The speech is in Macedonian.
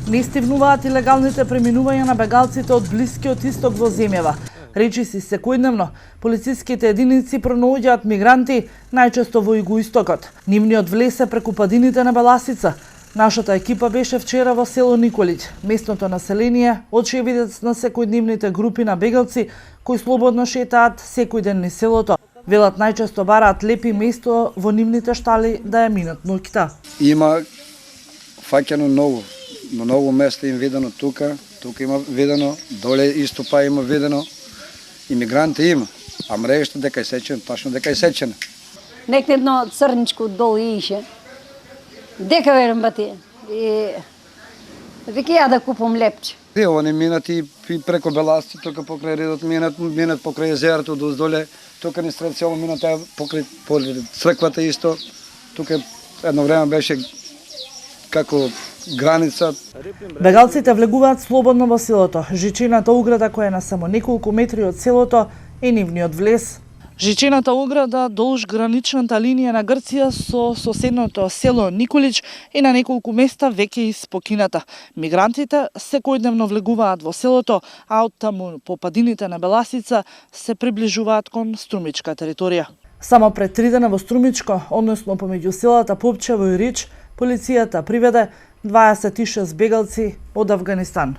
Не стивнуваат илегалните преминувања на бегалците од Блискиот исток во земјава. Речиси секојдневно, полициските единици пронаоѓаат мигранти, најчесто во југоистокот. Нивниот влез е преку падините на Беласица. Нашата екипа беше вчера во село Николиќ. Местното население очевидец на секојдневните групи на бегалци кои слободно шетаат секој ден низ селото. Велат најчесто бараат лепи место во нивните штали да ја минат ноќта. Има фаќано ново место им видено тука има видено, доле исто па има видено. Имигранти има, а мрежата дека е сечена, точно дека е сечена. Некне едно црничко долу ише. Дека верам бати. Веќе ја да купам лепче. Они минат и преко Беласти, тука покрај редот минат покрај езерото доздоле, тука ни сред село минат покрај црквата исто. Тука едно време беше како граница. Бегалците влегуваат слободно во селото. Жичената ограда која е на само неколку метри од селото е нивниот влез. Жичената ограда долж граничната линија на Грција со соседното село Николиќ е на неколку места веќе испокината. Мигрантите секојдневно влегуваат во селото, а оттаму по падините на Беласица се приближуваат кон Струмичка територија. Само пред 3 дена во Струмичко, односно помеѓу селата Попчево и Рич, полицијата приведе 26 бегалци од Авганистан.